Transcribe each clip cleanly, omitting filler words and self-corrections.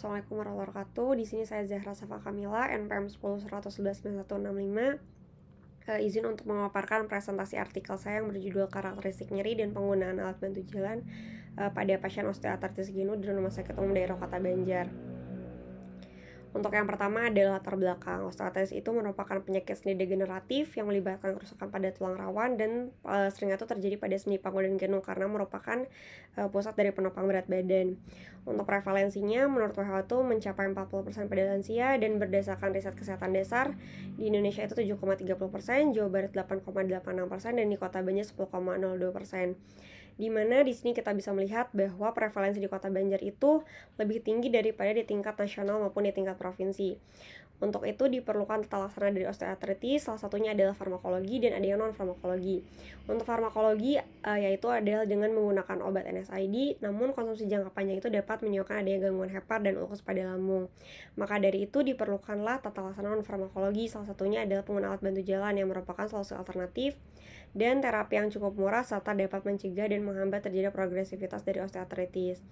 Assalamualaikum warahmatullahi wabarakatuh. Di sini saya Zahra Safa Kamila, NPM 10 111 izin untuk memaparkan presentasi artikel saya yang berjudul Karakteristik Nyeri dan Penggunaan Alat Bantu Jalan pada pasien osteoartritis genu di Rumah Sakit Umum Daerah Kota Banjar. Untuk yang pertama adalah latar belakang. Osteoartritis itu merupakan penyakit sendi degeneratif yang melibatkan kerusakan pada tulang rawan dan seringnya itu terjadi pada sendi panggul dan genu karena merupakan pusat dari penopang berat badan. Untuk prevalensinya, menurut WHO itu mencapai 40% pada lansia dan berdasarkan riset kesehatan dasar di Indonesia itu 7,30%, Jawa Barat 8,86% dan di Kota Banjar 10,02%. Di mana di sini kita bisa melihat bahwa prevalensi di Kota Banjar itu lebih tinggi daripada di tingkat nasional maupun di tingkat provinsi. Untuk itu diperlukan tata laksana dari osteoartritis, salah satunya adalah farmakologi dan ada yang non farmakologi. Untuk farmakologi yaitu adalah dengan menggunakan obat NSAID, namun konsumsi jangka panjang itu dapat menyebabkan adanya gangguan hepar dan ulkus pada lambung. Maka dari itu diperlukanlah tata laksana non farmakologi, salah satunya adalah penggunaan alat bantu jalan yang merupakan solusi alternatif dan terapi yang cukup murah serta dapat mencegah dan menghambat terjadi progresivitas dari osteoartritis.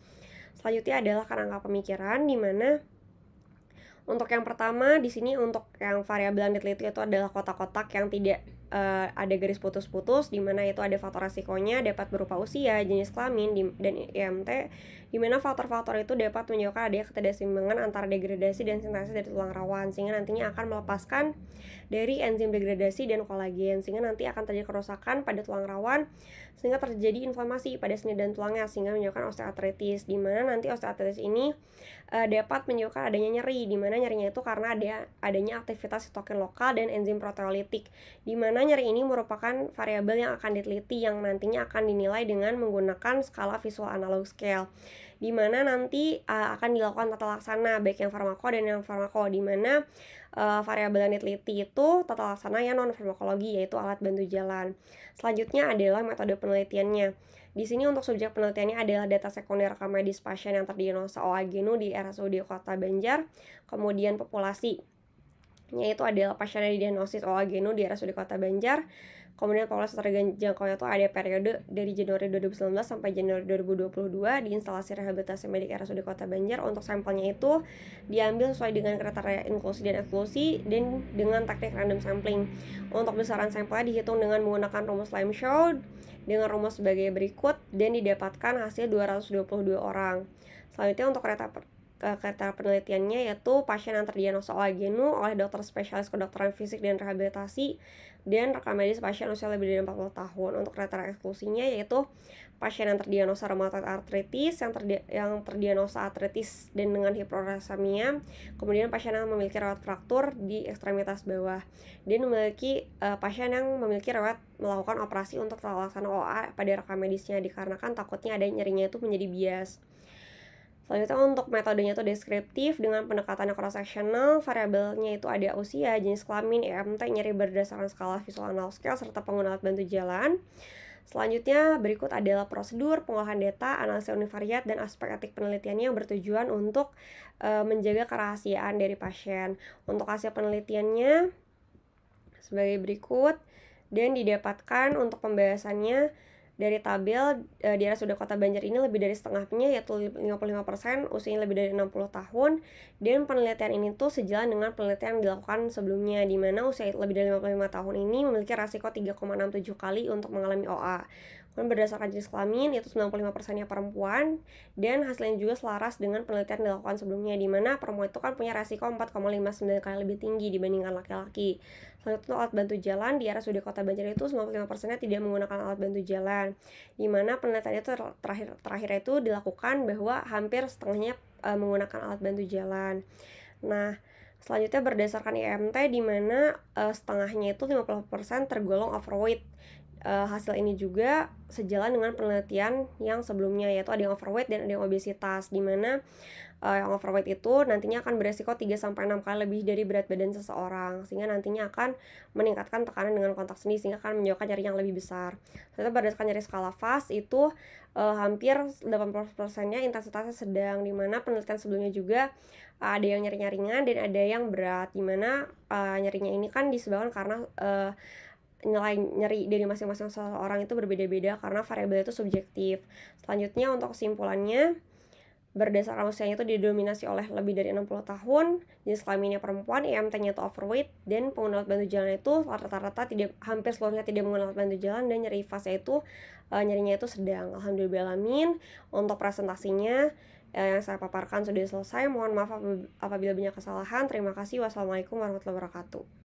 Selanjutnya adalah kerangka pemikiran, di mana untuk yang pertama di sini untuk yang variabel yang diteliti itu adalah kotak-kotak yang tidak ada garis putus-putus, di mana itu ada faktor resikonya dapat berupa usia, jenis kelamin, dan IMT, di mana faktor-faktor itu dapat menyebabkan adanya ketidakseimbangan antara degradasi dan sintesis dari tulang rawan, sehingga nantinya akan melepaskan dari enzim degradasi dan kolagen, sehingga nanti akan terjadi kerusakan pada tulang rawan, sehingga terjadi inflamasi pada sendi dan tulangnya, sehingga menyebabkan osteoartritis, di mana nanti osteoartritis ini dapat menyebabkan adanya nyeri, di mana nyerinya itu karena adanya aktivitas sitokin lokal dan enzim proteolitik, di mana nyeri ini merupakan variabel yang akan diteliti yang nantinya akan dinilai dengan menggunakan skala visual analog scale, di mana nanti akan dilakukan tata laksana baik yang farmako dan yang farmako, di mana variabel yang diteliti itu tata laksana yang non farmakologi yaitu alat bantu jalan. Selanjutnya adalah metode penelitiannya. Di sini untuk subjek penelitiannya adalah data sekunder rekam medis pasien yang terdiagnosa OA genu di RSUD Kota Banjar, kemudian populasi yaitu adalah pasien yang didiagnosis OA genu di RSUD Kota Banjar. Kemudian populasi terjangkaunya itu ada periode dari Januari 2019 sampai Januari 2022 di instalasi rehabilitasi medik RSUD Kota Banjar. Untuk sampelnya itu diambil sesuai dengan kriteria inklusi dan eksklusi dan dengan teknik random sampling. Untuk besaran sampelnya dihitung dengan menggunakan rumus Limeshow dengan rumus sebagai berikut dan didapatkan hasil 222 orang. Selanjutnya untuk kriteria penelitiannya yaitu pasien yang terdiagnosa OA genu oleh dokter spesialis kedokteran fisik dan rehabilitasi dan rekam medis pasien usia lebih dari 40 tahun. Untuk kriteria eksklusinya yaitu pasien yang terdiagnosa rheumatoid arthritis, yang terdiagnosa artritis dan dengan hipouremia, kemudian pasien yang memiliki riwayat fraktur di ekstremitas bawah, dan memiliki pasien yang memiliki riwayat melakukan operasi untuk tata laksana OA pada rekam medisnya dikarenakan takutnya ada nyerinya itu menjadi bias. Selanjutnya untuk metodenya itu deskriptif dengan pendekatan cross-sectional, variabelnya itu ada usia, jenis kelamin, IMT, nyeri berdasarkan skala visual analog scale, serta penggunaan alat bantu jalan. Selanjutnya berikut adalah prosedur, pengolahan data, analisis univariat, dan aspek etik penelitiannya yang bertujuan untuk menjaga kerahasiaan dari pasien. Untuk hasil penelitiannya sebagai berikut, dan didapatkan untuk pembahasannya dari tabel di RSUD Kota Banjar ini lebih dari setengahnya yaitu 55% usianya lebih dari 60 tahun, dan penelitian ini tuh sejalan dengan penelitian yang dilakukan sebelumnya di mana usia lebih dari 55 tahun ini memiliki resiko 3,67 kali untuk mengalami OA. Kemudian berdasarkan jenis kelamin yaitu 95%-nya perempuan, dan hasilnya juga selaras dengan penelitian yang dilakukan sebelumnya di mana perempuan itu kan punya resiko 4,59 kali lebih tinggi dibandingkan laki-laki. Selanjutnya alat bantu jalan di RSUD Kota Banjar itu 95%-nya tidak menggunakan alat bantu jalan, di mana penelitian itu terakhir itu dilakukan bahwa hampir setengahnya menggunakan alat bantu jalan. Nah, selanjutnya berdasarkan IMT di mana setengahnya itu 50% tergolong overweight. Hasil ini juga sejalan dengan penelitian yang sebelumnya yaitu ada yang overweight dan ada yang obesitas, di mana yang overweight itu nantinya akan beresiko 3-6 kali lebih dari berat badan seseorang, sehingga nantinya akan meningkatkan tekanan dengan kontak sendi sehingga akan menyebabkan nyeri yang lebih besar. Setelah berdasarkan nyeri skala FAS itu hampir 80%-nya intensitasnya sedang, di mana penelitian sebelumnya juga ada yang nyerinya ringan dan ada yang berat, di mana nyerinya ini kan disebabkan karena nilai nyeri dari masing-masing seseorang itu berbeda-beda karena variabel itu subjektif. Selanjutnya untuk kesimpulannya, berdasarkan usianya itu didominasi oleh lebih dari 60 tahun, jenis kelaminnya perempuan, IMT-nya itu overweight, dan pengguna alat bantu jalan itu rata-rata hampir seluruhnya tidak menggunakan alat bantu jalan, dan nyeri fase itu nyerinya itu sedang. Alhamdulillahirrahmanirrahim. Untuk presentasinya yang saya paparkan sudah selesai. Mohon maaf apabila banyak kesalahan. Terima kasih. Wassalamualaikum warahmatullahi wabarakatuh.